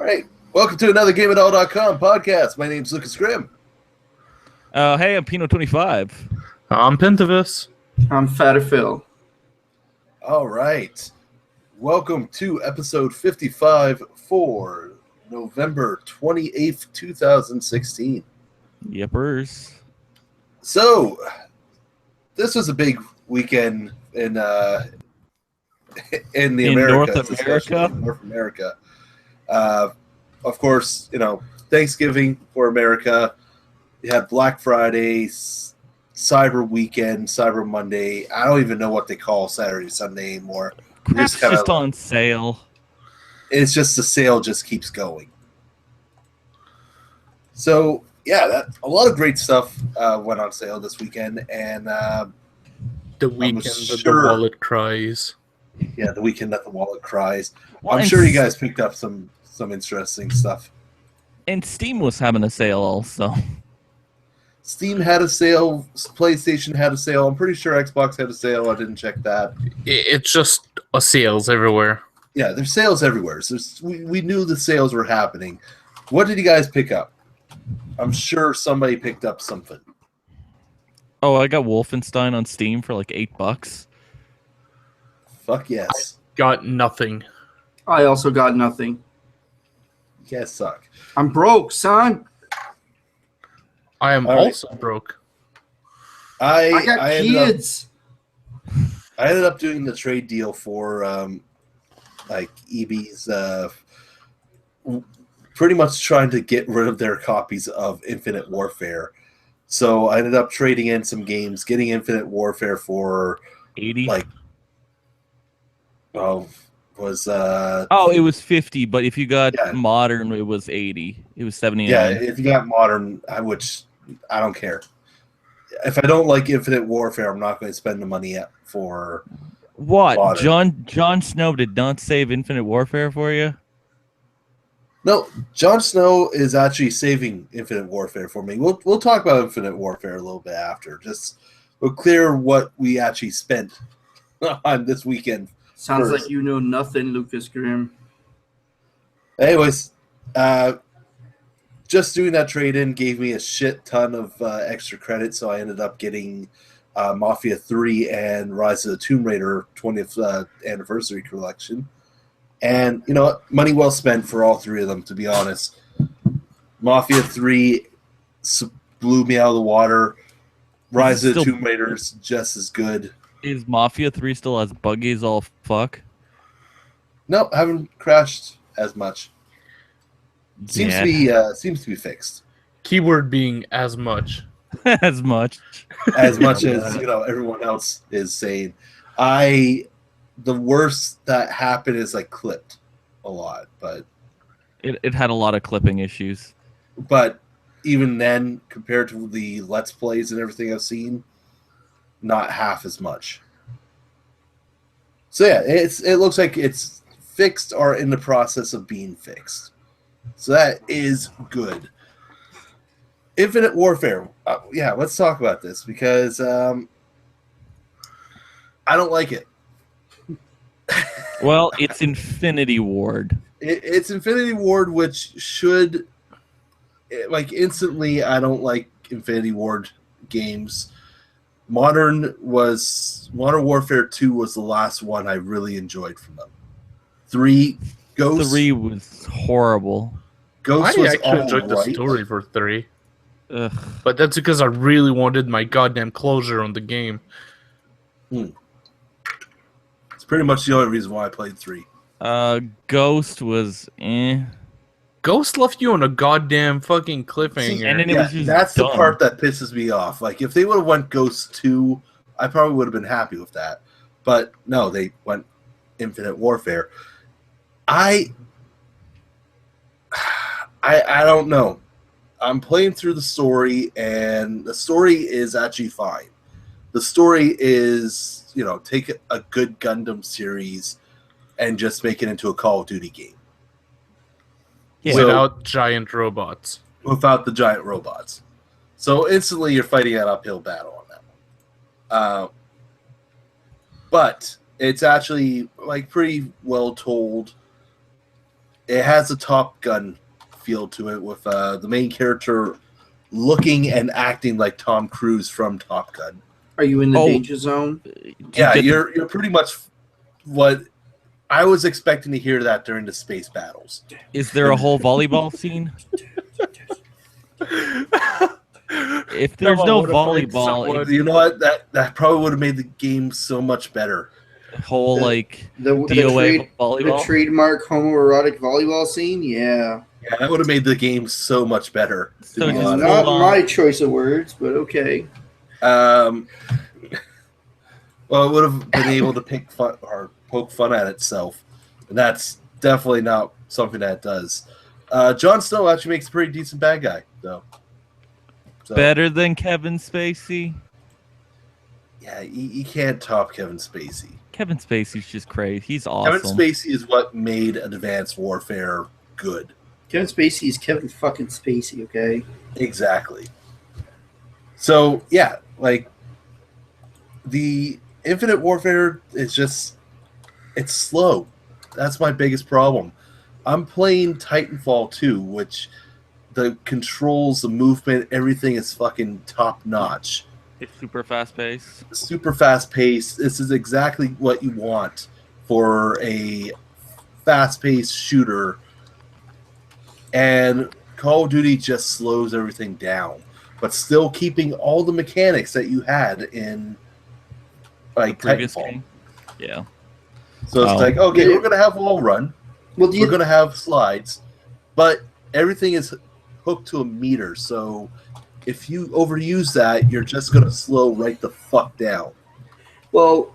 right. Welcome to another GameItAll.com podcast. My name's Lucas Grimm. Hey, I'm Pino25. I'm Pentavus. I'm Phatter Phil. All right. Welcome to episode 55 for November 28th, 2016. Yepers. So, this was a big weekend in the Americas, North America. Of course, Thanksgiving for America. You had Black Friday, Cyber Weekend, Cyber Monday. I don't even know what they call Saturday, Sunday anymore. It's just on sale. It's just the sale just keeps going. So, yeah, a lot of great stuff went on sale this weekend. And the weekend that the wallet cries. Yeah, the weekend that the wallet cries. Well, I'm sure you guys picked up some interesting stuff. And Steam was having a sale also. Steam had a sale. PlayStation had a sale. I'm pretty sure Xbox had a sale. I didn't check that. It's just sales everywhere. Yeah, there's sales everywhere. So we knew the sales were happening. What did you guys pick up? I'm sure somebody picked up something. Oh, I got Wolfenstein on Steam for like $8. Fuck yes. I got nothing. I also got nothing. You guys suck. I'm broke, son. I am also broke. I got kids. I ended up doing the trade deal for EB's pretty much trying to get rid of their copies of Infinite Warfare. So I ended up trading in some games, getting Infinite Warfare for 80. It was 50, but if you got modern, it was 80. It was 79. Yeah, if you got modern, which I don't care. If I don't like Infinite Warfare, I'm not going to spend the money for what? Modern. Jon Snow did not save Infinite Warfare for you? No, Jon Snow is actually saving Infinite Warfare for me. We'll talk about Infinite Warfare a little bit after. Just we'll clear what we actually spent on this weekend. Sounds like you know nothing, Lucas Grimm. Anyways, just doing that trade-in gave me a shit ton of extra credit, so I ended up getting Mafia 3 and Rise of the Tomb Raider 20th Anniversary Collection. And, you know what? Money well spent for all three of them, to be honest. Mafia 3 blew me out of the water. Rise of the Tomb Raider is just as good. Is Mafia 3 still as buggy as all fuck? No, haven't crashed as much. Seems to be fixed. Keyword being as much. as much. As much as everyone else is saying. The worst that happened is clipped a lot, but it had a lot of clipping issues. But even then, compared to the Let's Plays and everything I've seen, not half as much. So yeah, it looks like it's fixed or in the process of being fixed. So that is good. Infinite Warfare. Let's talk about this because I don't like it. Well, it's Infinity Ward. It's Infinity Ward, which should instantly. I don't like Infinity Ward games. Modern Warfare 2 was the last one I really enjoyed from them. 3 was horrible. Ghost I actually enjoyed the story for 3. Ugh. But that's because I really wanted my goddamn closure on the game. It's pretty much the only reason why I played 3. Ghost was Ghost left you on a goddamn fucking cliffhanger. And then it was just that's dumb. The part that pisses me off. If they would have went Ghost 2, I probably would have been happy with that. But no, they went Infinite Warfare. I don't know. I'm playing through the story, and the story is actually fine. The story is, take a good Gundam series and just make it into a Call of Duty game. Yeah. Without giant robots. Without the giant robots. So instantly you're fighting an uphill battle on that one. But it's actually pretty well told. it has a Top Gun feel to it, with the main character looking and acting like Tom Cruise from Top Gun. Are you in the danger zone? Yeah, you're pretty much what I was expecting to hear that during the space battles. Is there a whole volleyball scene? If there's no volleyball, you know what? That probably would have made the game so much better. Whole the volleyball, the trademark homoerotic volleyball scene. Yeah, that would have made the game so much better. So not my choice of words, but okay. Well, it would have been able to pick fun or poke fun at itself, and that's definitely not something that it does. Jon Snow actually makes a pretty decent bad guy, though. So, better than Kevin Spacey. Yeah, you can't top Kevin Spacey. Kevin Spacey's just crazy. He's awesome. Kevin Spacey is what made Advanced Warfare good. Kevin Spacey is Kevin fucking Spacey, okay? Exactly. So, yeah, like, the Infinite Warfare is just, it's slow. That's my biggest problem. I'm playing Titanfall 2, which the controls, the movement, everything is fucking top-notch. It's super fast-paced. Super fast-paced. This is exactly what you want for a fast-paced shooter. And Call of Duty just slows everything down, but still keeping all the mechanics that you had in like Titanfall. Game? Yeah. So it's like, okay, we're going to have wall run. We're going to have slides, but everything is hooked to a meter. So if you overuse that, you're just going to slow right the fuck down. Well,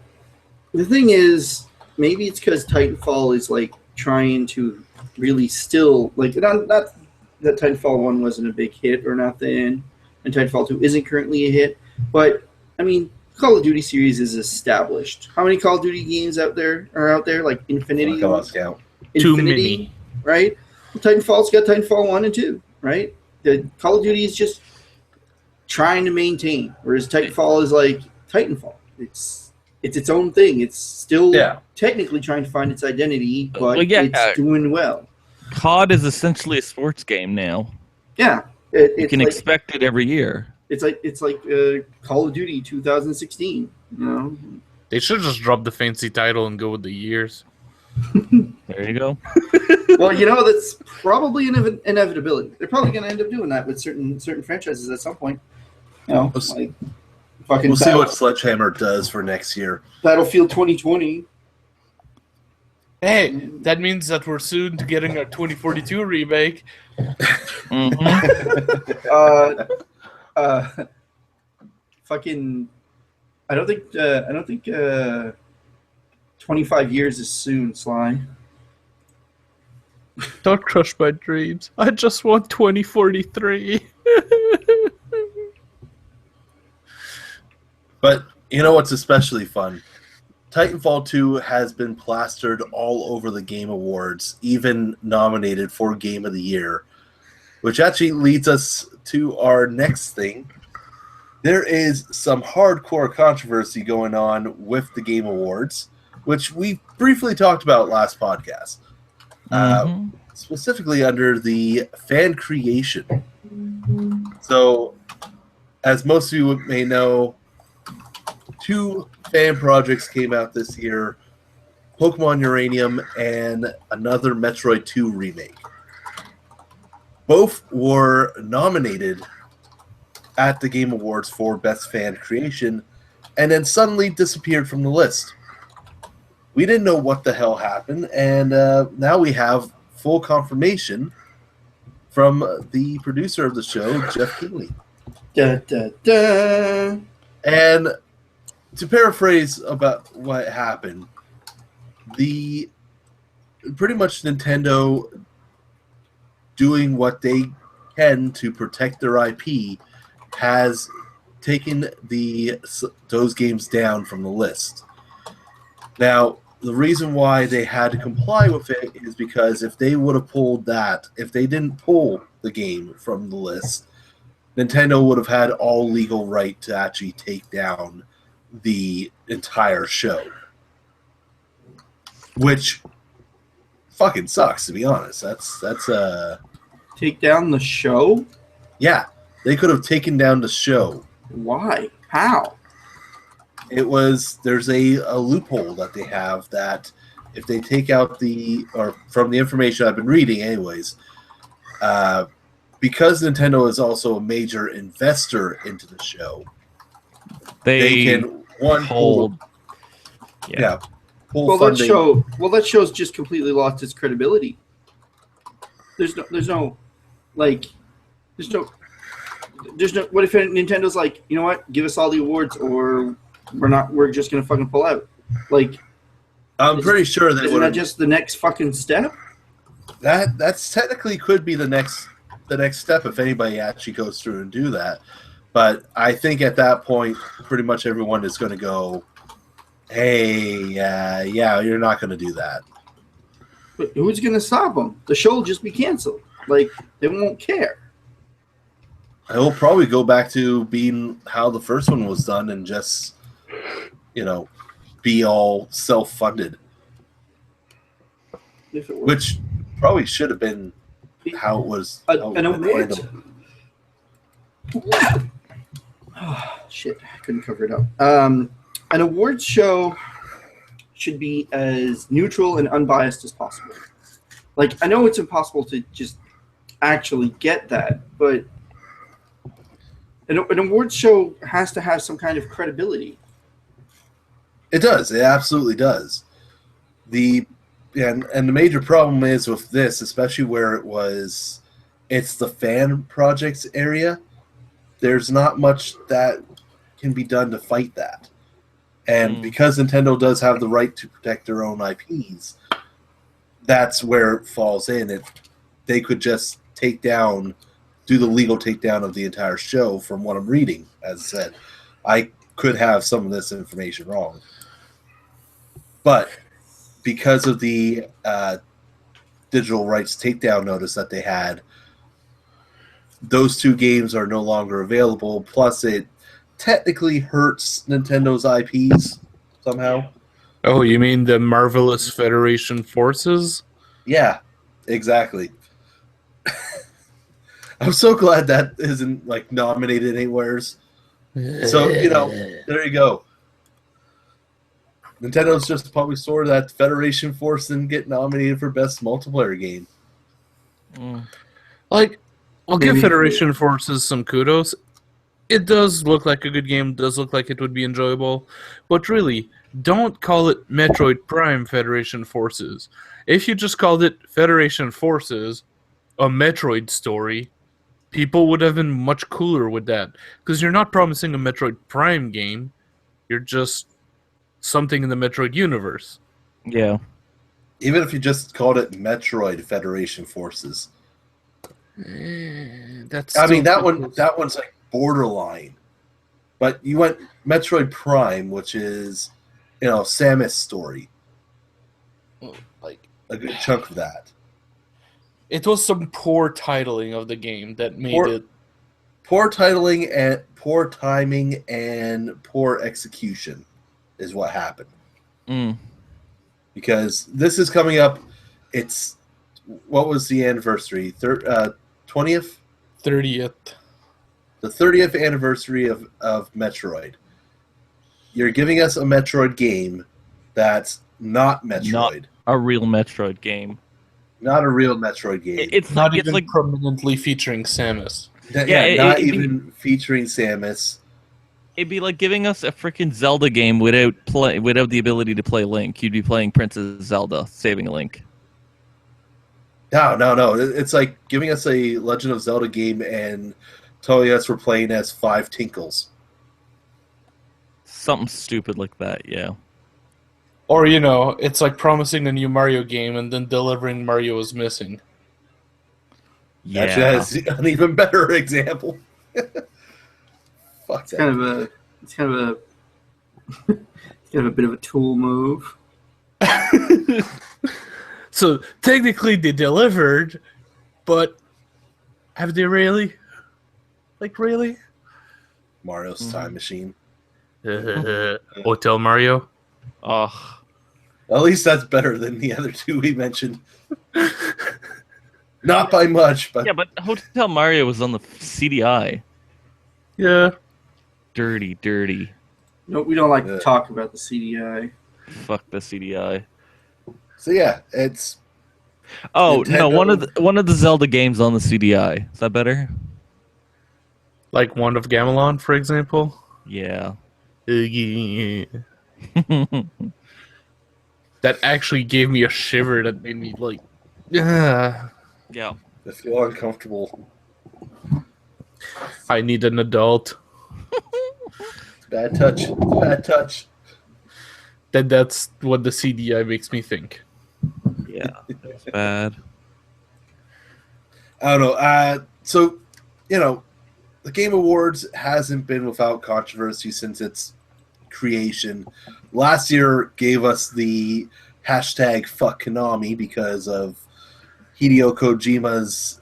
the thing is, maybe it's because Titanfall is like trying to really still, like, not that Titanfall 1 wasn't a big hit or nothing, and Titanfall 2 isn't currently a hit, but, I mean, Call of Duty series is established. How many Call of Duty games are out there? Like Infinity? Too many. Right? Well, Titanfall's got Titanfall 1 and 2, right? The Call of Duty is just trying to maintain, whereas Titanfall is like Titanfall. It's its own thing. It's still technically trying to find its identity, but it's doing well. COD is essentially a sports game now. Yeah. You can expect it every year. It's like Call of Duty 2016. You know, they should just drop the fancy title and go with the years. There you go. Well, you know, that's probably an inevitability. They're probably going to end up doing that with certain franchises at some point. You know, like fucking. We'll see what Sledgehammer does for next year. Battlefield 2020. Hey, that means that we're soon to getting a 2042 remake. Fucking. I don't think 25 years is soon, Sly. Don't crush my dreams. I just want 2043. But you know what's especially fun? Titanfall 2 has been plastered all over the Game Awards, even nominated for Game of the Year, which actually leads us to our next thing. There is some hardcore controversy going on with the Game Awards, which we briefly talked about last podcast. Specifically under the fan creation. So, as most of you may know, 2 fan projects came out this year, Pokemon Uranium and another Metroid 2 remake. Both were nominated at the Game Awards for Best Fan Creation, and then suddenly disappeared from the list. We didn't know what the hell happened, and now we have full confirmation from the producer of the show, Jeff Keighley. Da, da, da. And to paraphrase about what happened, pretty much Nintendo doing what they can to protect their IP has taken those games down from the list. Now, the reason why they had to comply with it is because if they would have pulled that, if they didn't pull the game from the list, Nintendo would have had all legal right to actually take down the entire show. Which, fucking sucks, to be honest. That's Take down the show? yeah. They could have taken down the show. Why? How? There's a loophole that they have that if they take out from the information I've been reading anyways, because Nintendo is also a major investor into the show, they can hold. Pull Well, funding. that show's just completely lost its credibility. There's no what if Nintendo's like, you know what, give us all the awards or we're just gonna fucking pull out. Like, I'm pretty sure isn't that just the next fucking step? That's technically could be the next step if anybody actually goes through and do that. But I think at that point, pretty much everyone is going to go, "Hey, yeah, you're not going to do that." But who's going to stop them? The show will just be canceled. Like, they won't care. I will probably go back to being how the first one was done and just, be all self-funded. If it were. Which probably should have been how it was. An award. Shit, I couldn't cover it up. An awards show should be as neutral and unbiased as possible. Like, I know it's impossible to just actually get that, but an awards show has to have some kind of credibility. It does. It absolutely does. And the major problem is with this, especially where it's the fan projects area, there's not much that can be done to fight that. And because Nintendo does have the right to protect their own IPs, that's where it falls in. They could just do the legal takedown of the entire show from what I'm reading. As I said, I could have some of this information wrong. But because of the digital rights takedown notice that they had, those two games are no longer available. Plus, it technically hurts Nintendo's IPs somehow. Oh, you mean the Marvelous Federation Forces? Yeah, exactly. I'm so glad that isn't nominated anywheres. So, there you go. Nintendo's just probably sore that Federation Force didn't get nominated for Best Multiplayer Game. I'll give Federation Forces some kudos. It does look like a good game, does look like it would be enjoyable, but really, don't call it Metroid Prime Federation Forces. If you just called it Federation Forces, a Metroid story, people would have been much cooler with that. Because you're not promising a Metroid Prime game, you're just something in the Metroid universe. Yeah. Even if you just called it Metroid Federation Forces. That one's like borderline. But you went Metroid Prime, which is, Samus story. Like a good chunk of that. It was some poor titling of the game that made it poor titling and poor timing and poor execution is what happened. Because this is coming up. What was the anniversary? 20th? 30th. The 30th anniversary of Metroid. You're giving us a Metroid game that's not Metroid. Not a real Metroid game. Not a real Metroid game. It's not it's even prominently featuring Samus. Not even featuring Samus. It'd be like giving us a freaking Zelda game without the ability to play Link. You'd be playing Princess Zelda, saving Link. No. It's like giving us a Legend of Zelda game and telling us we're playing as 5 Tinkles. Something stupid like that, yeah. Or, it's like promising a new Mario game and then delivering Mario is missing. Yeah. Actually, that's an even better example. Fuck It's that. kind of a bit of a tool move. So technically they delivered, but have they really? Really? Mario's Time Machine. Hotel Mario? Oh, At least that's better than the other two we mentioned. Not by much, but Yeah, but Hotel Mario was on the CDI. Yeah. Dirty. No, we don't like to talk about the CDI. Fuck the CDI. so yeah, it's Oh no, Nintendo. one of the Zelda games on the CDI. Is that better? Like Wand of Gamelon, for example. Yeah. Yeah. That actually gave me a shiver that made me like, Yeah. I feel uncomfortable. I need an adult. Bad touch. Bad touch. That's what the CDI makes me think. Yeah. It's bad. I don't know. So, the Game Awards hasn't been without controversy since its creation. Last year gave us the hashtag fuck Konami because of Hideo Kojima's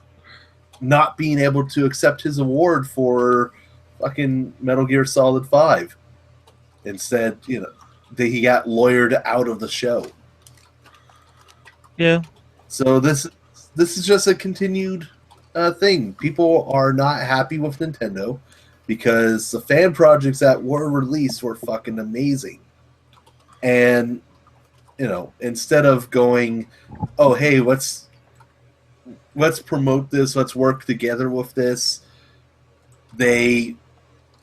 not being able to accept his award for fucking Metal Gear Solid 5. Instead, he got lawyered out of the show. Yeah. So this is just a continued thing. People are not happy with Nintendo because the fan projects that were released were fucking amazing. And, instead of going, oh, hey, let's promote this, let's work together with this, they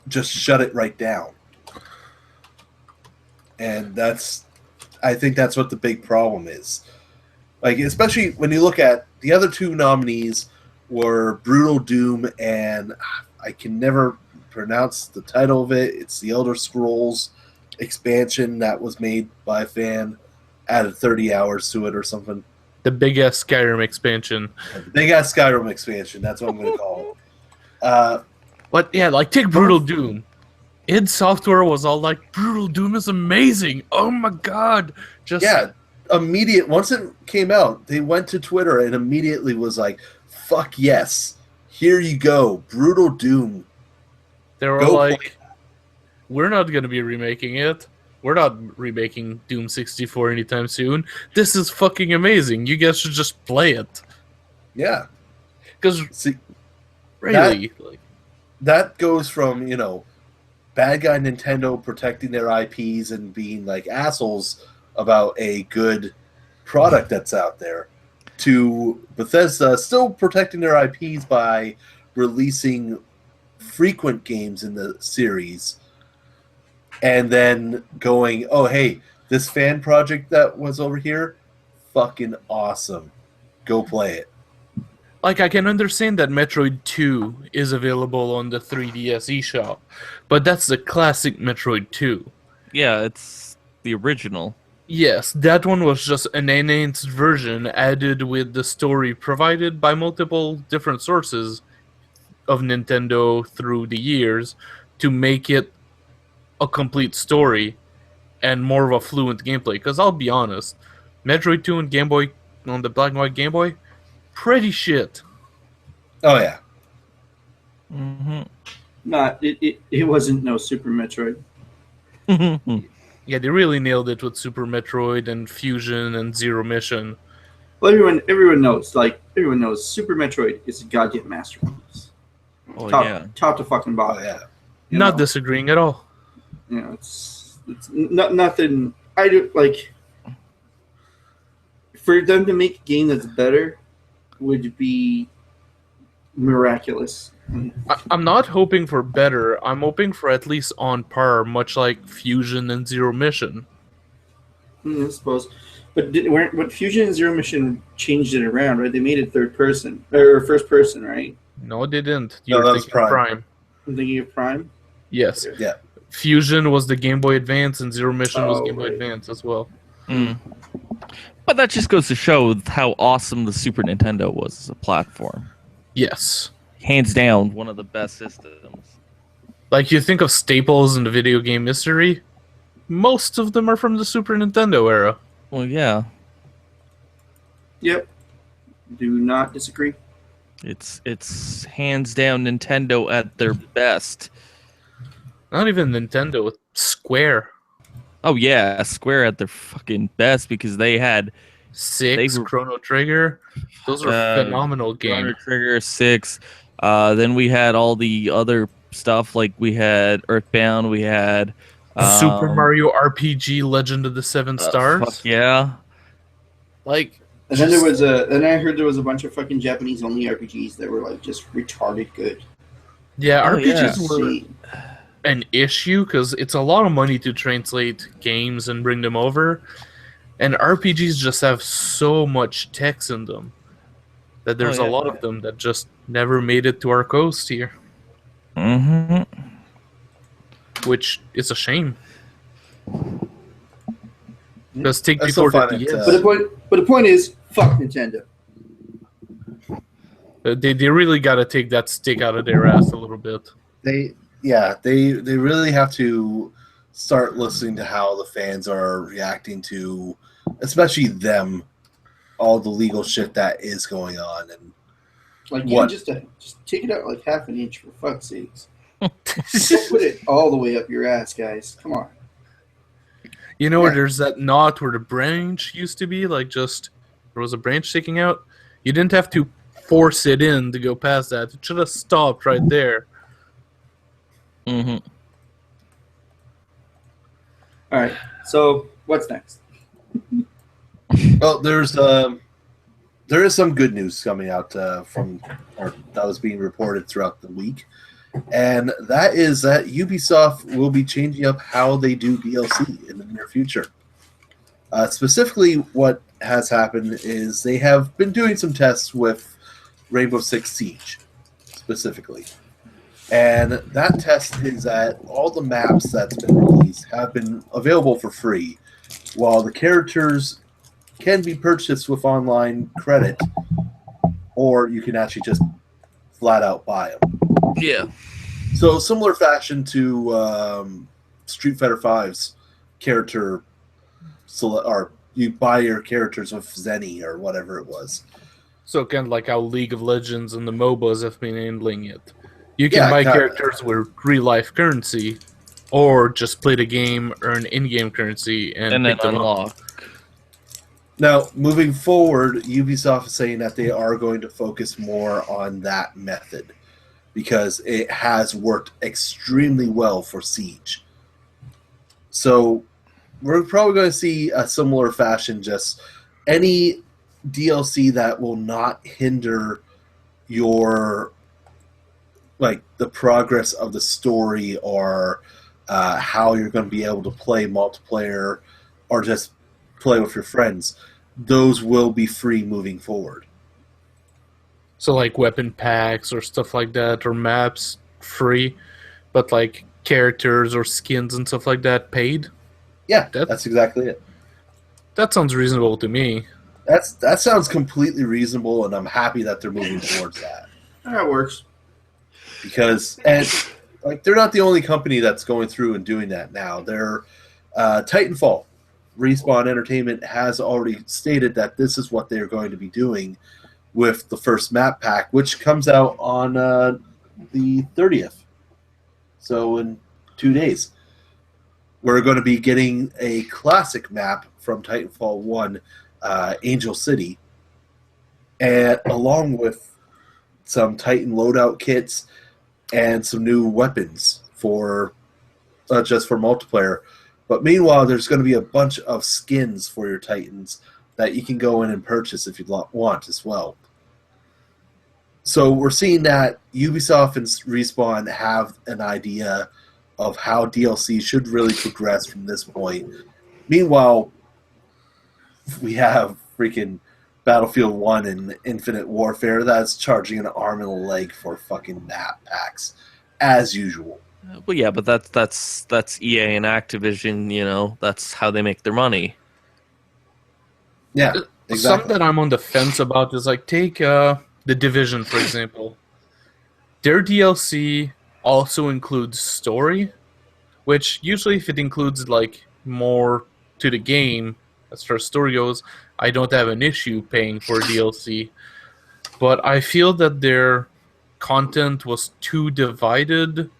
just shut it right down. And I think that's what the big problem is. Like, especially when you look at the other two nominees were Brutal Doom and I can never pronounce the title of it. It's the Elder Scrolls expansion that was made by a fan, added 30 hours to it or something. The big ass Skyrim expansion. The big ass Skyrim expansion, that's what I'm going to call it. But yeah, like take Brutal Doom. id Software was all like, Brutal Doom is amazing. Oh my god. Once it came out, they went to Twitter and immediately was like, fuck yes, here you go, Brutal Doom. They were Go like, play. we're not going to be remaking it. We're not remaking Doom 64 anytime soon. This is fucking amazing. You guys should just play it. Yeah. Because really, that goes from, bad guy Nintendo protecting their IPs and being like assholes about a good product that's out there, to Bethesda still protecting their IPs by releasing frequent games in the series, and then going, oh, hey, this fan project that was over here, fucking awesome. Go play it. like, I can understand that Metroid 2 is available on the 3DS eShop, but that's the classic Metroid 2. Yeah, it's the original. Yes, that one was just an enhanced version added with the story provided by multiple different sources of Nintendo through the years to make it a complete story and more of a fluent gameplay. Because I'll be honest, Metroid 2 and Game Boy, on the black and white Game Boy, pretty shit. Oh, yeah. Mm-hmm. It wasn't no Super Metroid. Yeah, they really nailed it with Super Metroid and Fusion and Zero Mission. Well, everyone knows. Everyone knows Super Metroid is a goddamn masterpiece. Oh, Top to fucking Oh, bottom. yeah. Not disagreeing at all. It's nothing. I do like for them to make a game that's better would be miraculous. I'm not hoping for better. I'm hoping for at least on par, much like Fusion and Zero Mission. I suppose, but Fusion and Zero Mission changed it around, right? They made it third person or first person, right? No, they didn't. No, You're that was thinking of Prime. I'm thinking of Prime. Yes. Yeah. Fusion was the Game Boy Advance, and Zero Mission was Game Boy right. Advance as well. But that just goes to show how awesome the Super Nintendo was as a platform. Yes. Hands down, one of the best systems. Like, you think of staples in the video game history, most of them are from the Super Nintendo era. Well, yeah. Yep. Do not disagree. It's hands down Nintendo at their best. Not even Nintendo, Square. Oh yeah, Square at their fucking best because they had 6, were- Chrono Trigger. Those are phenomenal Chrono games. Trigger 6. Then we had all the other stuff like we had Earthbound. We had Super Mario RPG Legend of the Seven Stars. Fuck yeah. Like, And then then I heard there was a bunch of fucking Japanese only RPGs that were like just retarded good. yeah, Oh, RPGs yeah. were an issue because it's a lot of money to translate games and bring them over, and RPGs just have so much text in them that there's Oh, a yeah. lot of them that just never made it to our coast here, Mm-hmm. which is a shame. Because take I before still the find it, DS, But the point is, fuck Nintendo. they really got to take that stick out of their ass a little bit. They really have to start listening to how the fans are reacting to, especially them, all the legal shit that is going on, and Like, What? just take it out like half an inch for fuck's sakes. Don't put it all the way up your ass, guys. Come on. You know where Yeah. there's that knot where the branch used to be, like just there was a branch sticking out. You didn't have to force it in to go past that. It should have stopped right there. Mm-hmm. All right. So what's next? well, there is some good news coming out from or that was being reported throughout the week, and that is that Ubisoft will be changing up how they do DLC in the near future. Specifically, what has happened is they have been doing some tests with Rainbow Six Siege, specifically. And that test is that all the maps that's been released have been available for free, while the characters can be purchased with online credit, or you can actually just flat out buy them. Yeah. So similar fashion to Street Fighter V's character, or you buy your characters with Zenny or whatever it was. So kind of like how League of Legends and the MOBAs have been handling it. You can Yeah, buy kinda. characters with real life currency, or just play the game, earn in-game currency, and And then pick them up. unlock. Now, moving forward, Ubisoft is saying that they are going to focus more on that method because it has worked extremely well for Siege. So we're probably going to see a similar fashion, just any DLC that will not hinder your the progress of the story or how you're going to be able to play multiplayer or just play with your friends. Those will be free moving forward. So like weapon packs or stuff like that, or maps free, but like characters or skins and stuff like that paid. Yeah, that's exactly it. That sounds reasonable to me. That sounds completely reasonable, and I'm happy that they're moving towards that. That works. Because they're not the only company that's going through and doing that now. They're Titanfall, Respawn Entertainment has already stated that this is what they're going to be doing with the first map pack, which comes out on the 30th. So in 2 days, we're going to be getting a classic map from Titanfall 1, Angel City, and along with some Titan loadout kits and some new weapons for not just for multiplayer. But meanwhile, there's going to be a bunch of skins for your Titans that you can go in and purchase if you want as well. So we're seeing that Ubisoft and Respawn have an idea of how DLC should really progress from this point. Meanwhile, we have freaking Battlefield 1 and Infinite Warfare that's charging an arm and a leg for fucking map packs, as usual. Well, yeah, but that's EA and Activision. You know, that's how they make their money. Yeah, Something exactly. that I'm on the fence about is like take The Division, for example. Their DLC also includes story, which usually if it includes like more to the game as far as story goes, I don't have an issue paying for DLC. But I feel that their content was too divided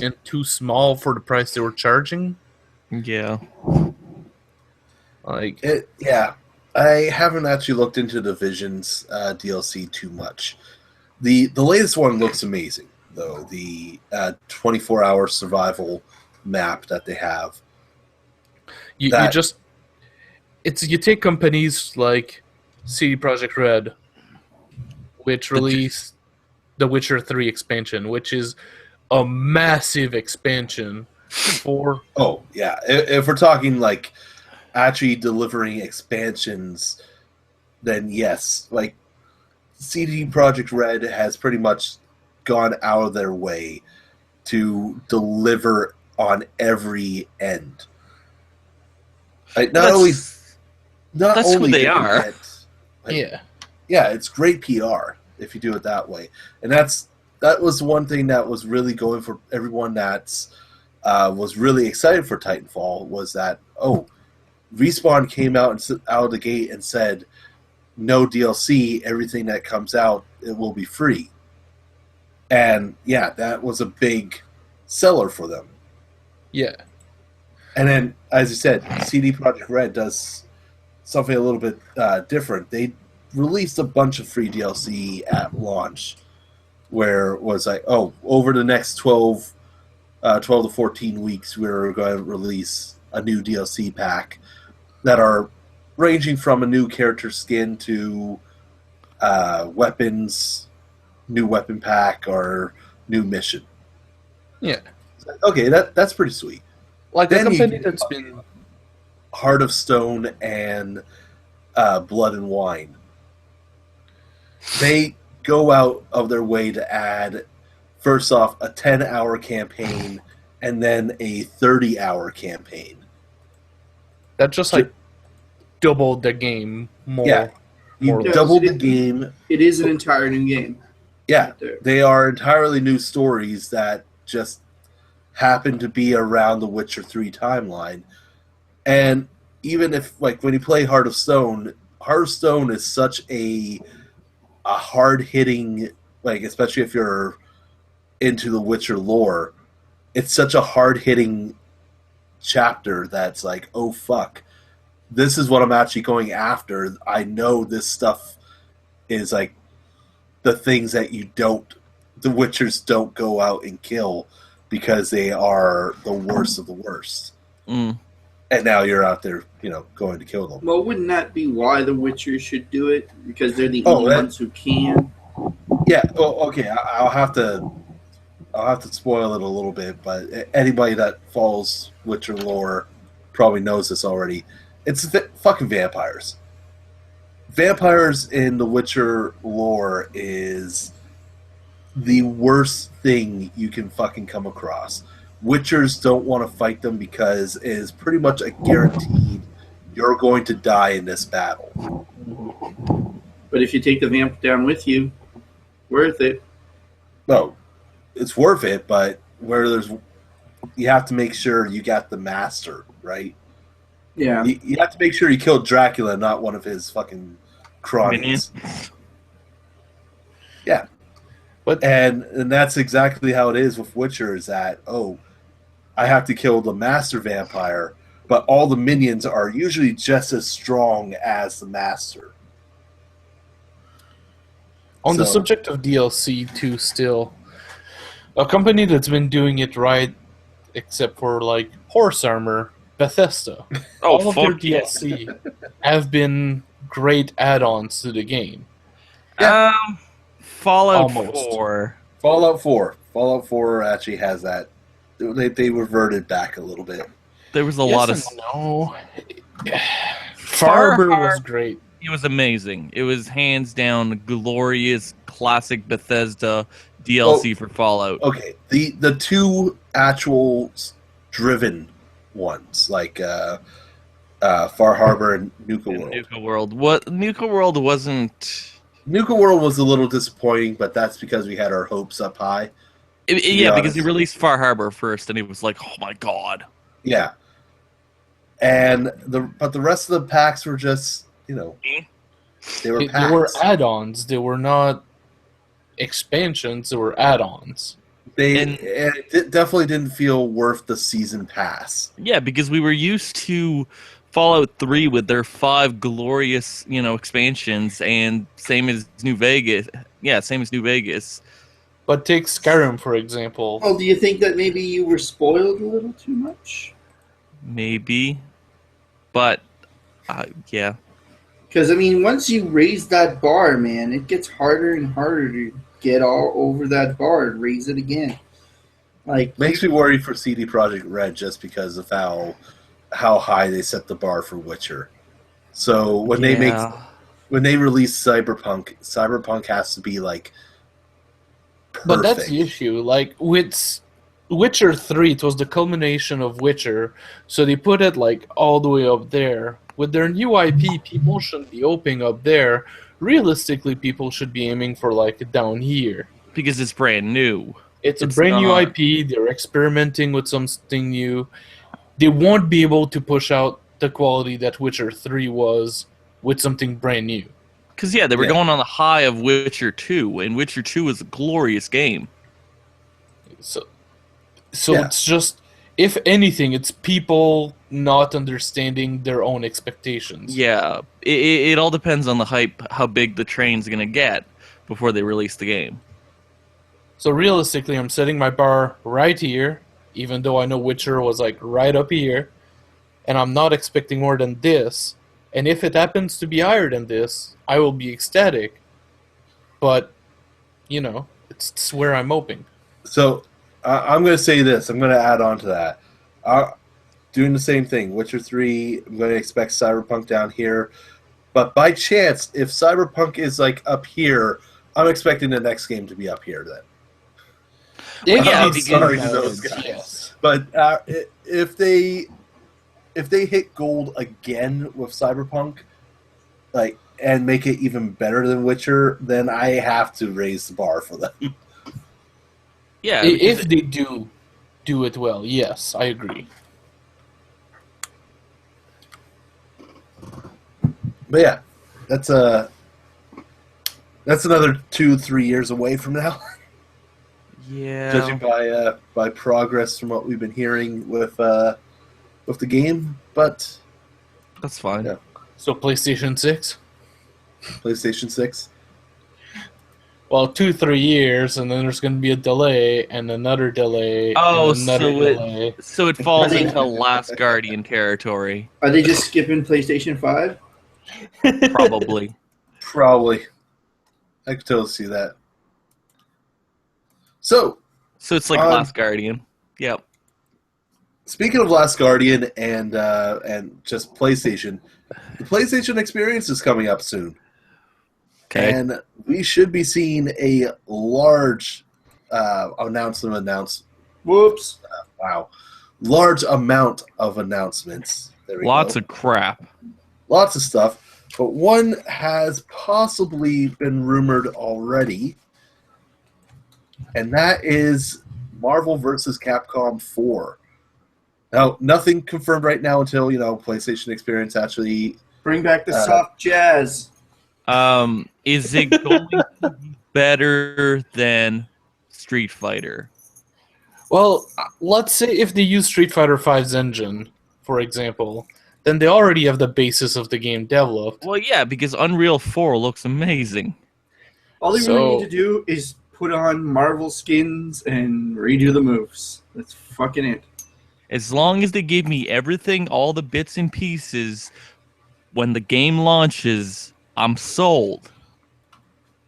and too small for the price they were charging. Yeah. Like, Yeah, I haven't actually looked into Division's DLC too much. The latest one looks amazing, though. The 24-hour survival map that they have. you take companies like CD Projekt Red, which released The Witcher 3 expansion, which is a massive expansion for... Oh, yeah. If we're talking, like, actually delivering expansions, then yes. Like, CD Projekt Red has pretty much gone out of their way to deliver on every end. Like, not only who they are. Yeah, it's great PR if you do it that way, and that was one thing that was really going for everyone that's was really excited for Titanfall, was that Respawn came out of the gate and said no DLC, everything that comes out it will be free, and yeah, that was a big seller for them. Yeah. And then, as you said, CD Projekt Red does something a little bit different. They released a bunch of free DLC at launch, where it was like, over the next 12 to 14 weeks, we're going to release a new DLC pack that are ranging from a new character skin to weapons, new weapon pack, or new mission. Yeah. Okay, that's pretty sweet. Like Then a company that's been... Heart of Stone and Blood and Wine. They go out of their way to add, first off, a 10-hour campaign and then a 30-hour campaign. That just, like, doubled the game more. Yeah. You doubled the game. It is an entire new game. Yeah. Right there. They are entirely new stories that just happen to be around the Witcher 3 timeline. And even if, like, when you play Heart of Stone is such a hard-hitting, like, especially if you're into the Witcher lore, it's such a hard-hitting chapter that's like, oh, fuck. This is what I'm actually going after. I know this stuff is, like, the things that the Witchers don't go out and kill because they are the worst of the worst. Mm. And now you're out there, going to kill them. Well, wouldn't that be why the Witchers should do it? Because they're the only ones who can. Yeah. Oh, okay. I'll have to spoil it a little bit, but anybody that follows Witcher lore probably knows this already. It's fucking vampires. Vampires in the Witcher lore is the worst thing you can fucking come across. Witchers don't want to fight them because it is pretty much a guaranteed you're going to die in this battle. But if you take the vamp down with you, worth it. No, it's worth it, but you have to make sure you got the master, right? Yeah. You have to make sure you killed Dracula, not one of his fucking cronies. Yeah. And that's exactly how it is with Witcher, is that, I have to kill the master vampire, but all the minions are usually just as strong as the master. On the subject of DLC, too, still, a company that's been doing it right, except for, like, horse armor, Bethesda. All of their DLC have been great add-ons to the game. Yeah. Fallout Almost. 4. Fallout 4 actually has that. They reverted back a little bit. There was a lot of... No. Farber was great. It was amazing. It was hands down glorious classic Bethesda DLC for Fallout. Okay, the two actual driven ones, like Far Harbor and Nuka World. Nuka World. Nuka World wasn't... Nuka World was a little disappointing, but that's because we had our hopes up high. Because he released Far Harbor first, and it was like, oh my god. Yeah. And the rest of the packs were just, they were packs. They were add-ons. They were not expansions. They were add-ons. It definitely didn't feel worth the season pass. Yeah, because we were used to Fallout 3 with their 5 glorious, expansions, and same as New Vegas. Yeah, same as New Vegas. But take Skyrim, for example. Well, do you think that maybe you were spoiled a little too much? Maybe. But, yeah. Because, I mean, once you raise that bar, man, it gets harder and harder to get all over that bar and raise it again. Like, Makes me worried for CD Projekt Red just because of how high they set the bar for Witcher. So when they release Cyberpunk has to be like perfect. But that's the issue. Like with Witcher 3, it was the culmination of Witcher, so they put it like all the way up there. With their new IP, people shouldn't be opening up there. Realistically, people should be aiming for like down here. Because it's brand new. It's a brand new IP. They're experimenting with something new. They won't be able to push out the quality that Witcher 3 was with something brand new. Because, they were going on the high of Witcher 2, and Witcher 2 was a glorious game. So it's just, if anything, it's people not understanding their own expectations. Yeah, it all depends on the hype, how big the train's going to get before they release the game. So realistically, I'm setting my bar right here, even though I know Witcher was like right up here, and I'm not expecting more than this. And if it happens to be higher than this, I will be ecstatic. But, it's where I'm hoping. So I'm going to say this. I'm going to add on to that. Doing the same thing. Witcher 3, I'm going to expect Cyberpunk down here. But by chance, if Cyberpunk is like up here, I'm expecting the next game to be up here then. I'm sorry to those guys. Yes. But if they hit gold again with Cyberpunk, and make it even better than Witcher, then I have to raise the bar for them. Yeah, if they do it well, yes, I agree. But yeah, that's another 2-3 years away from now. Yeah. Judging by progress from what we've been hearing with the game, but that's fine. Yeah. So PlayStation 6? PlayStation 6? Well, 2-3 years, and then there's going to be a delay, and another delay, and another delay. So it falls into Last Guardian territory. Are they just skipping PlayStation 5? Probably. I could totally see that. So it's like Last Guardian. Yep. Speaking of Last Guardian and just PlayStation, the PlayStation Experience is coming up soon. Okay. And we should be seeing a large Whoops. Large amount of announcements. There we Lots go. of crap. Lots of stuff. But one has possibly been rumored already. And that is Marvel vs. Capcom 4. Now, nothing confirmed right now until, PlayStation Experience actually... Bring back the soft jazz. Is it going to be better than Street Fighter? Well, let's say if they use Street Fighter V's engine, for example, then they already have the basis of the game developed. Well, yeah, because Unreal 4 looks amazing. All they really need to do is put on Marvel skins and redo the moves. That's fucking it. As long as they give me everything, all the bits and pieces, when the game launches, I'm sold.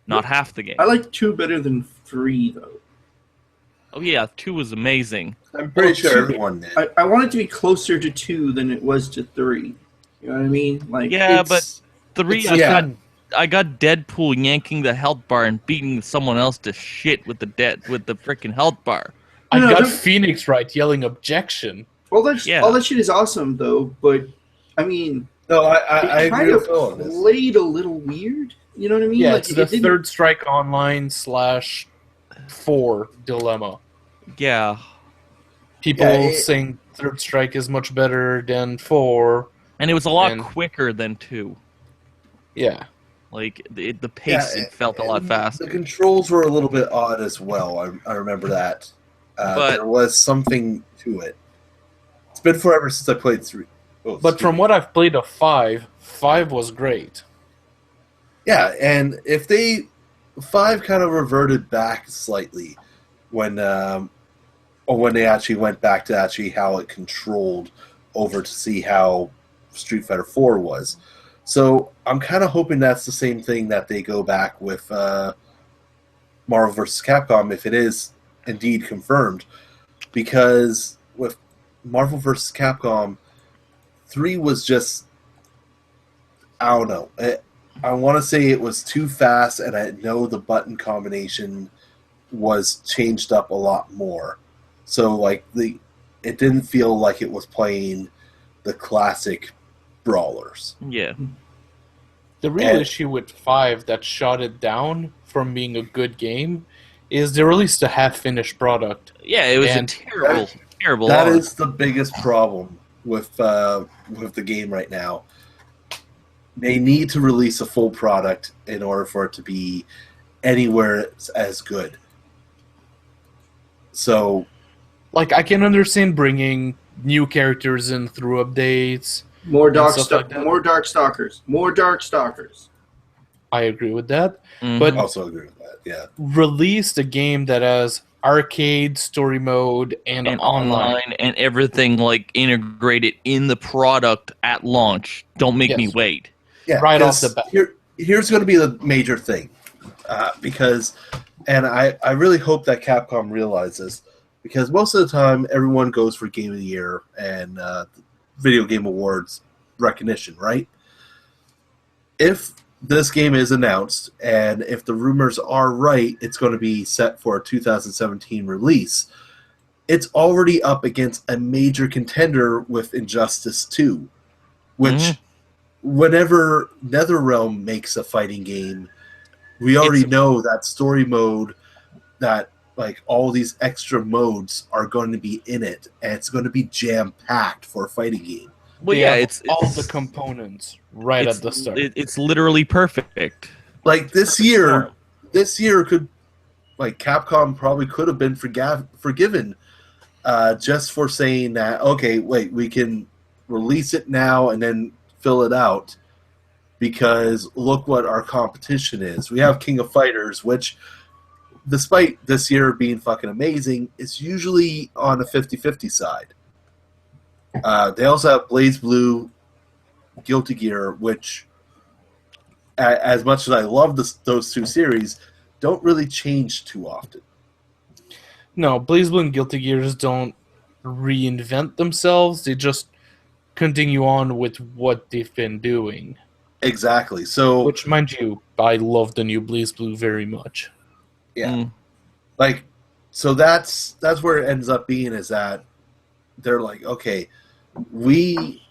Not half the game. I like 2 better than 3, though. Oh, yeah, 2 was amazing. I'm pretty sure everyone did. I want it to be closer to 2 than it was to 3. You know what I mean? Like, yeah, but 3, I got Deadpool yanking the health bar and beating someone else to shit with the freaking health bar. I got Phoenix Wright yelling objection. All that shit is awesome, though, but, I mean... No, I agree with Phil on this. Played a little weird. You know what I mean? Yeah, it's the Third Strike Online /4 dilemma. Yeah. People saying Third Strike is much better than 4. And it was a lot quicker than 2. Yeah. Like the pacing felt a lot faster. The controls were a little bit odd as well. I remember that. But there was something to it. It's been forever since I played 3. But from what I've played of 5 was great. Yeah, and if 5 kind of reverted back slightly when they actually went back to actually how it controlled over to see how Street Fighter 4 was. So I'm kind of hoping that's the same thing that they go back with Marvel vs. Capcom if it is indeed confirmed. Because with Marvel vs. Capcom, 3 was just, I don't know. I want to say it was too fast, and I know the button combination was changed up a lot more. So, like, it didn't feel like it was playing the classic brawlers. Yeah. The real issue with 5 that shot it down from being a good game is they released a half-finished product. Yeah, it was a terrible. That is the biggest problem with the game right now. They need to release a full product in order for it to be anywhere as good. So, like, I can understand bringing new characters in through updates. More Darkstalkers. More Darkstalkers. I agree with that. Mm-hmm. But I also agree with that, yeah. Release a game that has arcade, story mode, and online. And everything, like, integrated in the product at launch. Don't make me wait. Yeah, right off the bat. Here's going to be the major thing. Because, and I really hope that Capcom realizes, because most of the time everyone goes for Game of the Year and Video Game Awards recognition, right? If this game is announced, and if the rumors are right, it's going to be set for a 2017 release. It's already up against a major contender with Injustice 2, which whenever NetherRealm makes a fighting game, we already know that story mode, that like all these extra modes are going to be in it, and it's going to be jam-packed for a fighting game. Well, yeah, it's all the components right at the start. It's literally perfect. Like this year could, like, Capcom probably could have been forgiven just for saying that, okay, wait, we can release it now and then fill it out, because look what our competition is. We have King of Fighters, which, despite this year being fucking amazing, is usually on a 50-50 side. They also have BlazBlue, Guilty Gear, which, as much as I love those two series, don't really change too often. No, BlazBlue and Guilty Gears don't reinvent themselves. They just continue on with what they've been doing. Exactly. So, which, mind you, I love the new BlazBlue very much. Yeah. Like, so that's where it ends up being, is that they're like, okay, we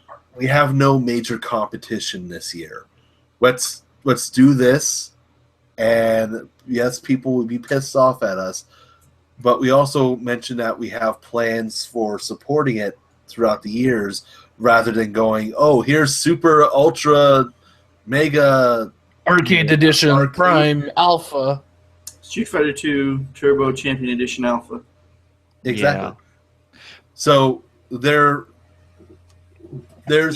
have no major competition this year. Let's do this, and yes, people would be pissed off at us, but we also mentioned that we have plans for supporting it throughout the years, rather than going, oh, here's Super Ultra Mega Arcade Edition Prime Alpha. Street Fighter 2 Turbo Champion Edition Alpha. Exactly. Yeah. So there's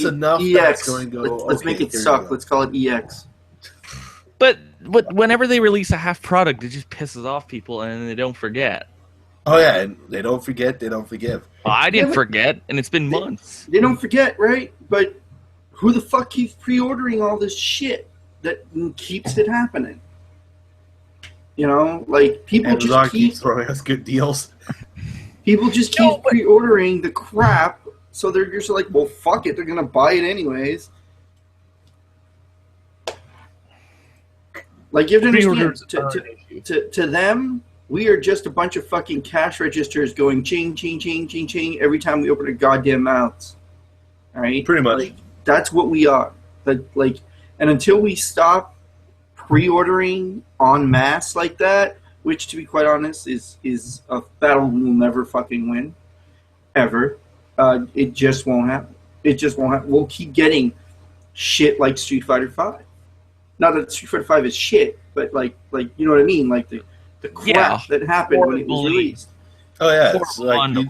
enough EX. That's going to go. Let's make it suck. Let's call it EX. But whenever they release a half product, it just pisses off people, and they don't forget. Oh yeah, and they don't forget. They don't forgive. I didn't forget, and it's been months. They don't forget, right? But who the fuck keeps pre-ordering all this shit that keeps it happening? You know, like, people just keep throwing us good deals. People just keep pre-ordering the crap, so they're just like, well, fuck it, they're gonna buy it anyways. Like, you have to understand, to them, we are just a bunch of fucking cash registers going ching, ching, ching, ching, ching every time we open our goddamn mouths. All right? Pretty much. Like, that's what we are. And until we stop pre-ordering en masse like that, which, to be quite honest, is a battle we'll never fucking win, ever, it just won't happen. It just won't happen. We'll keep getting shit like Street Fighter 5. not that Street Fighter 5 is shit, but like you know what I mean, like the crap that happened when it was released. Oh yeah, it's like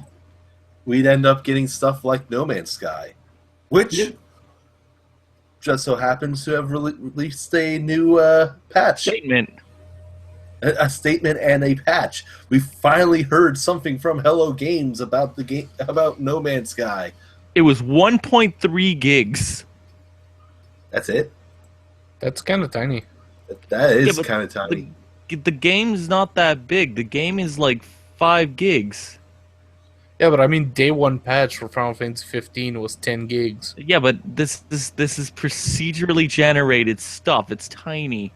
we'd end up getting stuff like No Man's Sky, which just so happens to have released a new patch. A statement and a patch. We finally heard something from Hello Games about the game, about No Man's Sky. It was 1.3 gigs. That's it? That's kind of tiny. That is kind of tiny. The game's not that big. The game is like 5 gigs. Yeah, but I mean, day one patch for Final Fantasy 15 was 10 gigs. Yeah, but this is procedurally generated stuff. It's tiny.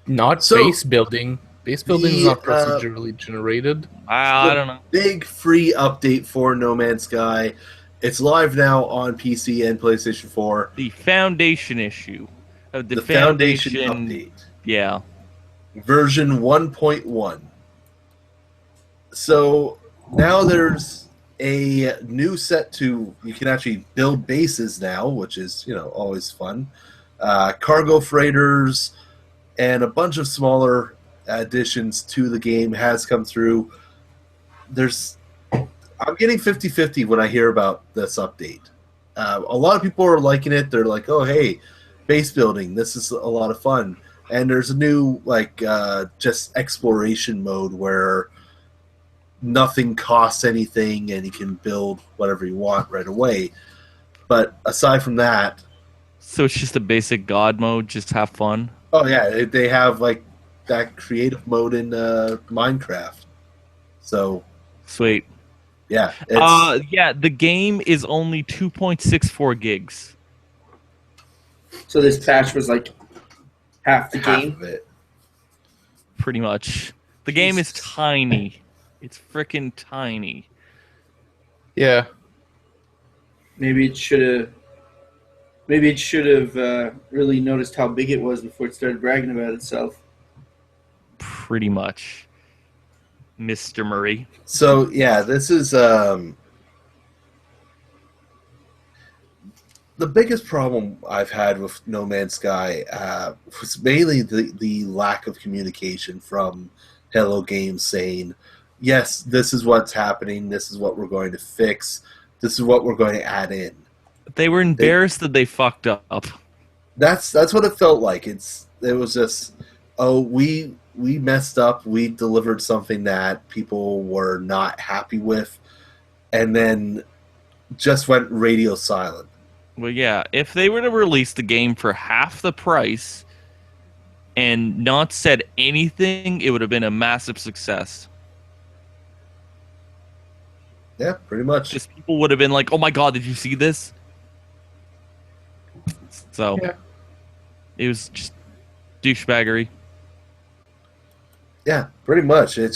Not base building. Base building is not procedurally generated. I don't know. Big free update for No Man's Sky. It's live now on PC and PlayStation 4. The Foundation issue. The Foundation update. Yeah. Version 1.1. So now there's a new set to, you can actually build bases now, which is, always fun. Cargo freighters and a bunch of smaller additions to the game has come through. I'm getting 50-50 when I hear about this update. A lot of people are liking it. They're like, oh, hey, base building, this is a lot of fun. And there's a new, just exploration mode where nothing costs anything and you can build whatever you want right away. But aside from that... So it's just a basic God mode, just have fun? Oh, yeah, they have, that creative mode in Minecraft. So... Sweet. Yeah. The game is only 2.64 gigs. So this patch was half the game? Of it. Pretty much. The game is tiny. It's freaking tiny. Yeah. Maybe it should have really noticed how big it was before it started bragging about itself. Pretty much. Mr. Murray. So, yeah, this is... the biggest problem I've had with No Man's Sky was mainly the lack of communication from Hello Games saying, yes, this is what's happening, this is what we're going to fix, this is what we're going to add in. They were embarrassed that they fucked up. That's what it felt like. It was just, we messed up, we delivered something that people were not happy with, and then just went radio silent. Well, yeah, if they were to release the game for half the price and not said anything, it would have been a massive success. Yeah, pretty much. Because people would have been like, oh my god, did you see this? So, It was just douchebaggery. Yeah, pretty much. It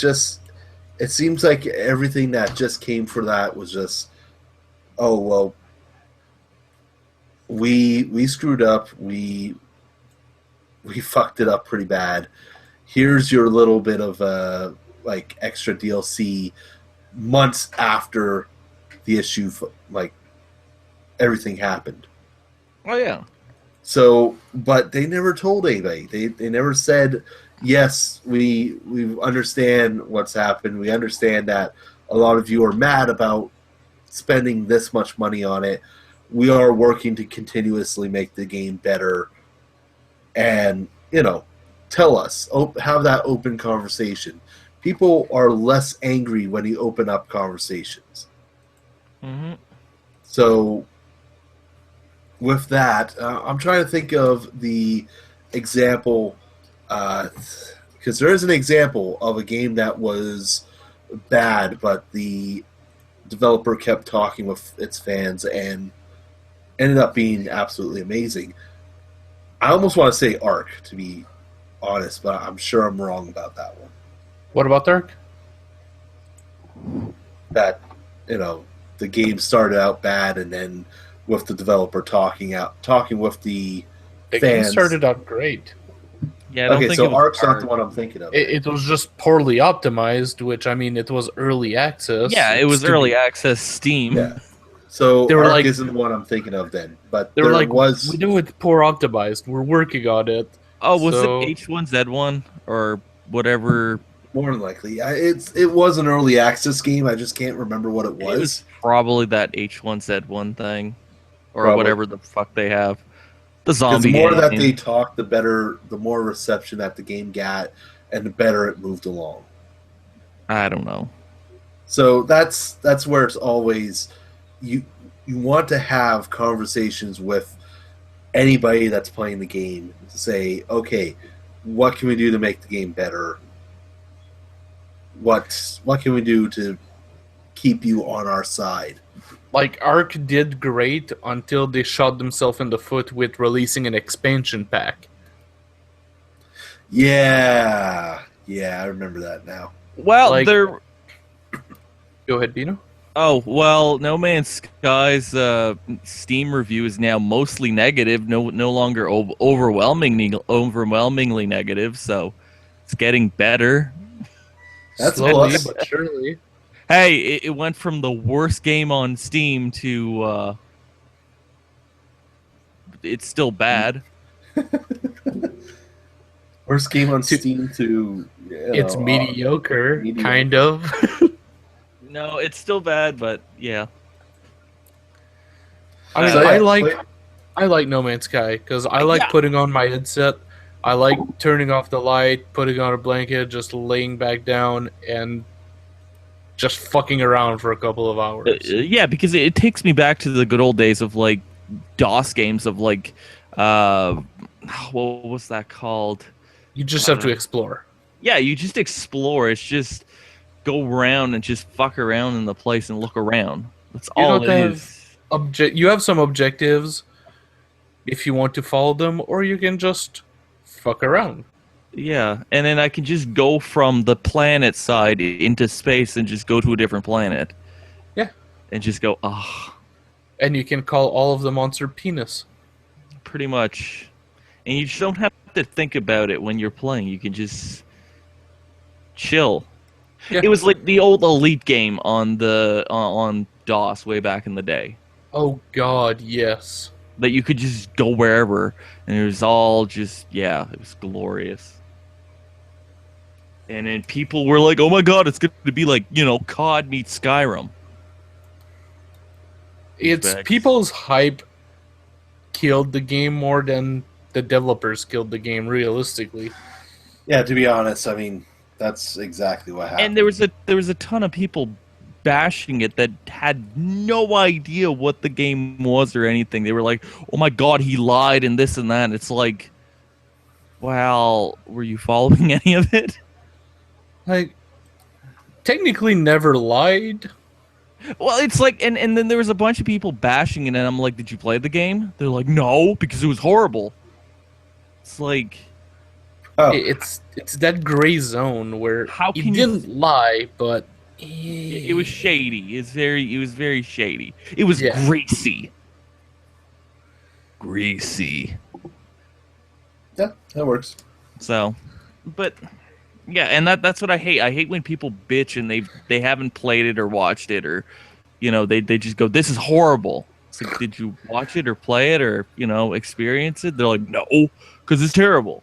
seems like everything that just came for that was just, oh, well, we screwed up. We fucked it up pretty bad. Here's your little bit of extra DLC months after the issue, everything happened. Oh yeah. So, but they never told anybody. They never said, yes, we understand what's happened. We understand that a lot of you are mad about spending this much money on it. We are working to continuously make the game better. And, tell us. Have that open conversation. People are less angry when you open up conversations. Mm-hmm. So, with that, I'm trying to think of the example, because there is an example of a game that was bad, but the developer kept talking with its fans and ended up being absolutely amazing. I almost want to say Ark, to be honest, but I'm sure I'm wrong about that one. What about Ark? That, the game started out bad, and then with the developer talking with the fans. Game started out great. Yeah, I don't think so Ark's not the one I'm thinking of. It was just poorly optimized, which, it was early access. Yeah, it was early access Steam. Yeah. So They were Ark like- isn't the one I'm thinking of then, but They there were like, was. we know it's poor optimized. We're working on it. Oh, was So- it H1Z1 or whatever? More than likely, it was an early access game. I just can't remember what it It was was. probably that H1Z1 thing, or Probably. whatever the fuck they have. The Because zombie the more game. that they talked, the better, the more reception that the game got, and the better it moved along. I don't know. So that's where it's always you want to have conversations with anybody that's playing the game to say, okay, what can we do to make the game better? What can we do to keep you on our side? Like, Ark did great until they shot themselves in the foot with releasing an expansion pack. Yeah, I remember that now. Well, Like- they're. Go ahead, Bino. Oh, well, No Man's Sky's Steam review is now mostly negative, no longer overwhelmingly negative, so it's getting better. That's Slowly plus. but surely. Hey, it went from the worst game on Steam to it's still bad. Worst game on Steam to It's mediocre, mediocre. kind of. No, it's still bad, but yeah. I mean, So, yeah, I like No Man's Sky because I like Yeah. putting on my headset. I like turning off the light, putting on a blanket, just laying back down, and just fucking around for a couple of hours. Yeah, because it takes me back to the good old days of like DOS games of like what was that called? You just have to explore. Yeah, you just explore. It's just go around and just fuck around in the place and look around. That's You all don't it have- is. You have some objectives if you want to follow them, or you can just fuck around. Yeah, and then I can just go from the planet side into space and just go to a different planet. Yeah. And just go, ah, And you can call all of the monster penis. pretty much. And you just don't have to think about it when you're playing. You can just chill. Yeah. It was like the old Elite game on the on DOS way back in the day. Oh god, yes. That you could just go wherever, and it was all just, yeah, it was glorious. And then people were like, oh my god, it's going to be like, COD meets Skyrim. It's Respect. people's hype killed the game more than the developers killed the game, realistically. Yeah, to be honest, I mean that's exactly what happened. And there was a ton of people bashing it that had no idea what the game was or anything. They were like, oh my god, he lied and this and that. And it's like, well, were you following any of it? Like, technically never lied. Well, it's like, and then there was a bunch of people bashing it, and I'm like, did you play the game? They're like, no, because it was horrible. It's like, Oh, It's that gray zone where How he can you- didn't lie, but it was shady. It was very shady. It was Yeah. greasy. Greasy. yeah, that works. So, but yeah, and that's what I hate. I hate when people bitch and they haven't played it or watched it, or they just go, this is horrible. It's like, did you watch it or play it or experience it? They're like, no, because it's terrible.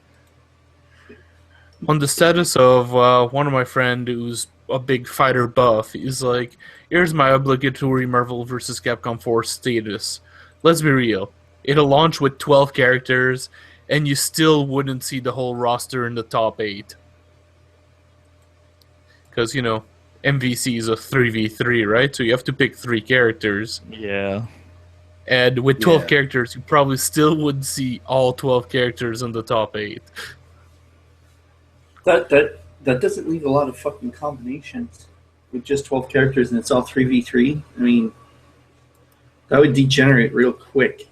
on the status of one of my friend who's a big fighter buff, he's like, here's my obligatory Marvel vs. Capcom 4 status. Let's be real. It'll launch with 12 characters, and you still wouldn't see the whole roster in the top 8. Because, MVC is a 3v3, right? So you have to pick 3 characters. Yeah. And with 12 Yeah. characters, you probably still wouldn't see all 12 characters in the top 8. That doesn't leave a lot of fucking combinations with just 12 characters and it's all 3v3. I mean, that would degenerate real quick.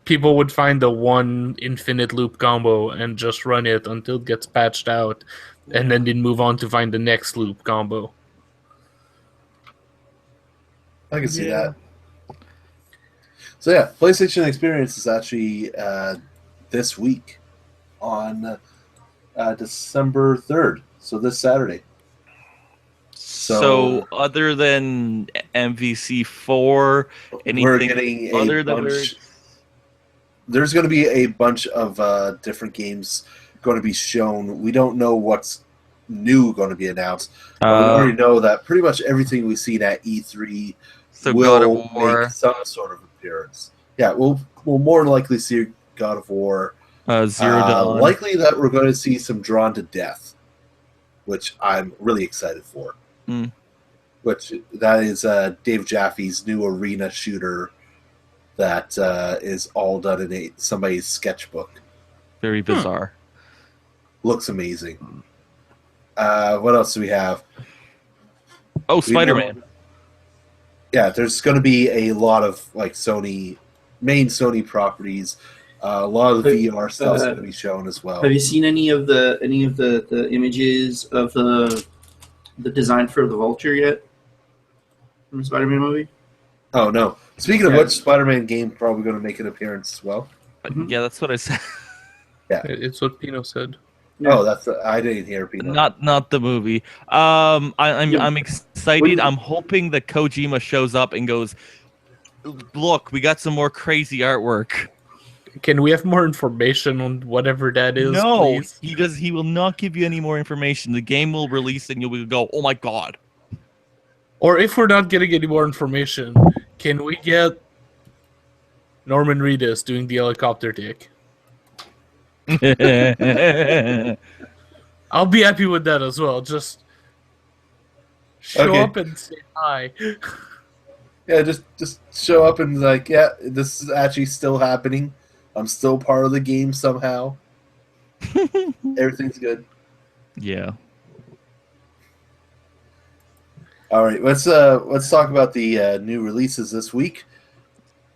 People would find the one infinite loop combo and just run it until it gets patched out, and then they'd move on to find the next loop combo. I can see Yeah. that. So yeah, PlayStation Experience is actually this week on December 3rd. So this Saturday. So other than MVC4, anything We're getting other a than bunch. There's going to be a bunch of different games going to be shown. We don't know what's new going to be announced. But we already know that pretty much everything we've seen at E3 So God of will War. make some sort of appearance. Yeah, we'll more than likely see God of War. Zero Dawn. Likely that we're going to see some Drawn to Death, which I'm really excited for. Mm. Which that is Dave Jaffe's new arena shooter that is all done in somebody's sketchbook. Very bizarre. Looks amazing. What else do we have? Oh, Spider-Man. Yeah, there's going to be a lot of like main Sony properties. A lot of the VR stuff is going to be shown as well. Have you seen any of the images of the design for the Vulture yet from the Spider-Man movie? Oh no! Speaking of which, Spider-Man game probably going to make an appearance as well. Yeah, that's what I said. It's what Pino said. Yeah. Oh, I didn't hear people. Not the movie. I'm excited. I'm hoping that Kojima shows up and goes, "Look, we got some more crazy artwork." Can we have more information on whatever that is? No, please? he does. He will not give you any more information. The game will release, and you'll go, "Oh my god!" Or if we're not getting any more information, can we get Norman Reedus doing the helicopter dick? I'll be happy with that as well. Just show up and say hi. Yeah, just show up and like, yeah, this is actually still happening. I'm still part of the game somehow. Everything's good. Yeah. All right, let's talk about the new releases this week.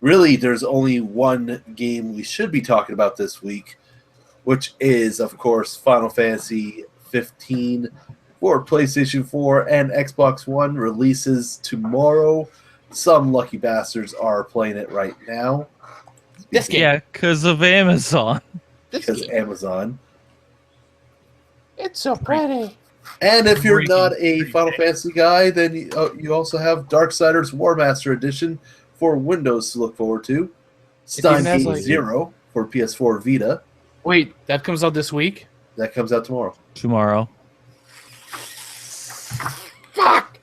Really, there's only one game we should be talking about this week, which is, of course, Final Fantasy 15 for PlayStation 4 and Xbox One. Releases tomorrow. Some lucky bastards are playing it right now. This game. Yeah, because of Amazon. Because Amazon. It's so pretty. And if you're not a Final Fantasy guy, then you also have Darksiders War Master Edition for Windows to look forward to. Stein Gate Zero for PS4 Vita. Wait, that comes out this week? That comes out tomorrow. Fuck!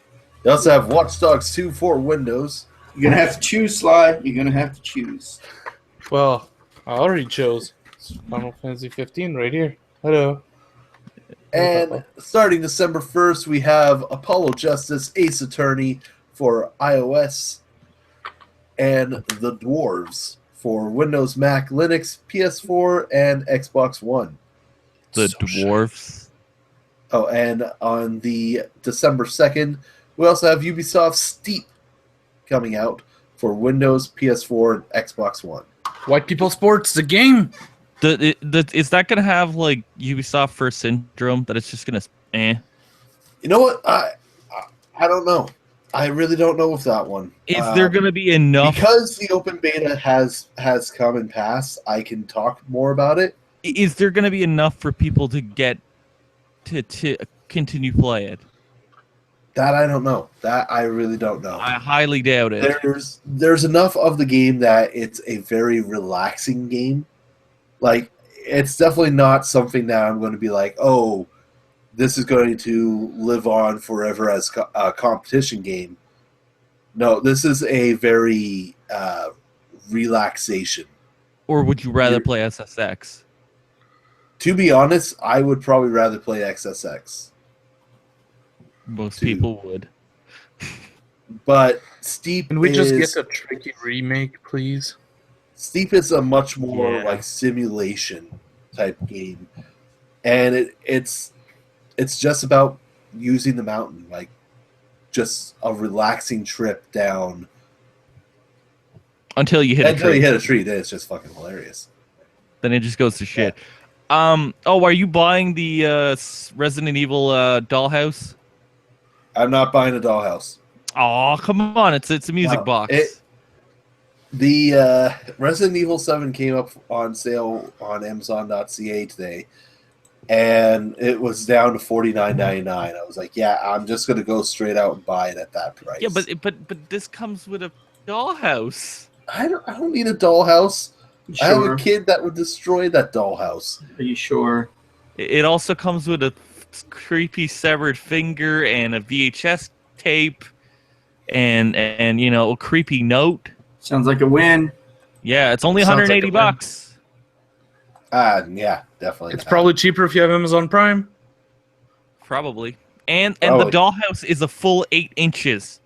You also have Watch Dogs 2 for Windows. You're going to have to choose, Sly. You're going to have to choose. Well, I already chose. It's Final Fantasy 15 right here. Hello. And starting December 1st, we have Apollo Justice Ace Attorney for iOS and The Dwarves for Windows, Mac, Linux, PS4, and Xbox One. The Dwarfs. Oh, and on the December 2nd, we also have Ubisoft Steep coming out for Windows, PS4, and Xbox One. White People Sports, the game! Is that going to have, like, Ubisoft First Syndrome, that it's just going to, You know what? I don't know. I really don't know with that one. Is there going to be enough? Because the open beta has come and passed, I can talk more about it. Is there going to be enough for people to get to continue play it? That I don't know. That I really don't know. I highly doubt it. There's enough of the game that it's a very relaxing game. Like, it's definitely not something that I'm going to be like, oh, this is going to live on forever as a competition game. No, this is a very relaxation. Or would you rather play SSX? To be honest, I would probably rather play XSX. Most people would. But Steep Can we just get a tricky remake, please? Steep is a much more like simulation type game, and it's just about using the mountain, like just a relaxing trip down until you hit a tree. Then it's just fucking hilarious. Then it just goes to shit. Yeah. Are you buying the Resident Evil dollhouse? I'm not buying a dollhouse. Oh, come on! It's a music box. The Resident Evil 7 came up on sale on Amazon.ca today, and it was down to $49.99. I was like, yeah, I'm just gonna go straight out and buy it at that price. Yeah, but this comes with a dollhouse. I don't need a dollhouse. Sure. I have a kid that would destroy that dollhouse. Are you sure? It also comes with a creepy severed finger and a VHS tape, and a creepy note. Sounds like a win. Yeah, it's only Sounds like $180 a bucks. Yeah, definitely. It's not. probably cheaper if you have Amazon Prime. Probably. And the Probably. dollhouse is a full 8 inches.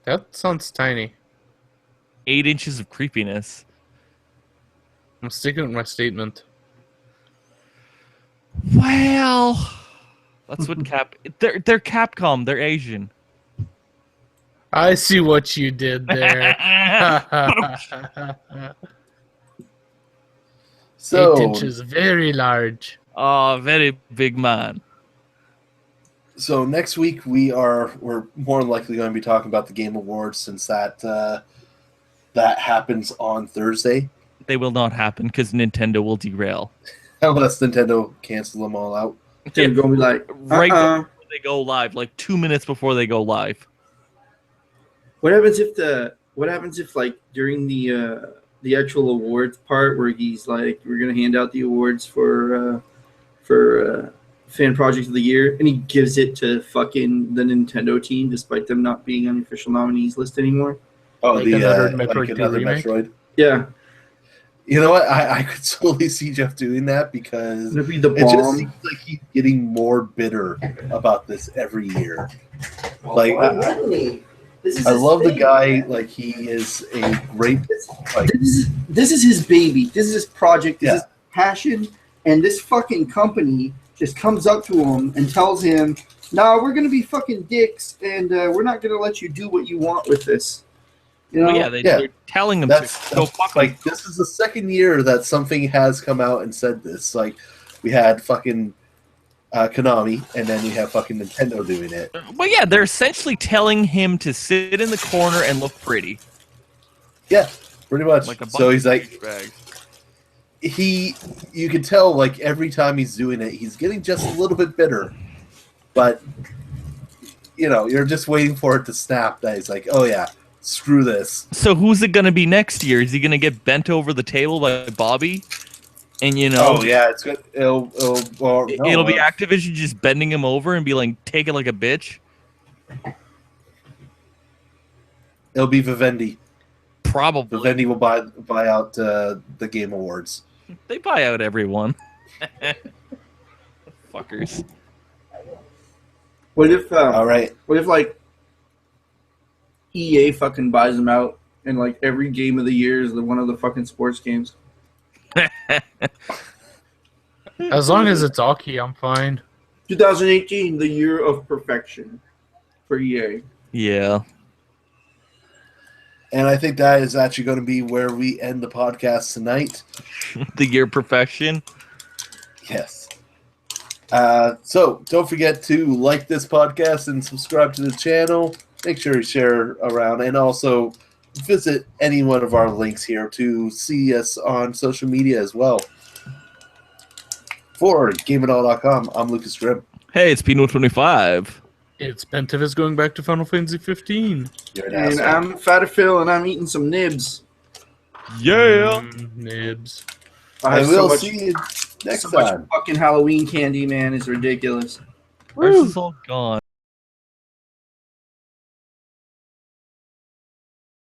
That sounds tiny. 8 inches of creepiness. I'm sticking with my statement. Well, that's what they're Capcom. They're Asian. I see what you did there. 8 inches, very large. Oh, very big man. So next week we're more than likely going to be talking about the Game Awards, since that happens on Thursday, They will not happen because Nintendo will derail. unless Nintendo cancel them all out. They're going to be like, Right before they go live, like 2 minutes before they go live. What happens if like during the actual awards part where he's like, we're gonna hand out the awards for fan project of the year, and he gives it to fucking the Nintendo team despite them not being on the official nominees list anymore? Oh, Like the another like Metroid 2 another remake? Metroid. Yeah, You know what? I could totally see Jeff doing that, because it'd be the it just bomb. seems like he's getting more bitter about this every year. Like, I love the guy. Like, he is a great. Like, This is his baby. This is his project. This Yeah. is his passion. And this fucking company just comes up to him and tells him, "Nah, we're gonna be fucking dicks, and we're not gonna let you do what you want with this." You know? Well, yeah, they're telling them to go fuck like, this is the second year that something has come out and said this. Like, we had fucking Konami, and then we have fucking Nintendo doing it. Well, yeah, they're essentially telling him to sit in the corner and look pretty. Yeah, pretty much. Like a So he's like, douchebag. you can tell, like, every time he's doing it, he's getting just a little bit bitter. But, you're just waiting for it to snap that he's like, oh yeah, screw this. So who's it gonna be next year? Is he gonna get bent over the table by Bobby? And Oh yeah, it's good. It'll be Activision just bending him over and be like, take it like a bitch. It'll be Vivendi. Probably. Vivendi will buy out the Game Awards. They buy out everyone. Fuckers. What if? All right. What if like EA fucking buys them out, and like every game of the year is one of the fucking sports games? As long as it's Aki, I'm fine. 2018, the year of perfection for EA. Yeah. And I think that is actually going to be where we end the podcast tonight. The year perfection. Yes. So don't forget to like this podcast and subscribe to the channel. Make sure you share around, and also visit any one of our links here to see us on social media as well. For GameItAll.com, I'm Lucas Grimm. Hey, it's Pino25. It's Pentavus going back to Final Fantasy 15. You're an And asshole. I'm Phatter Phil, and I'm eating some nibs. Yeah. Nibs. I And have we'll so much, see you next so much time. fucking Halloween candy, man. It's ridiculous. Where's this all gone?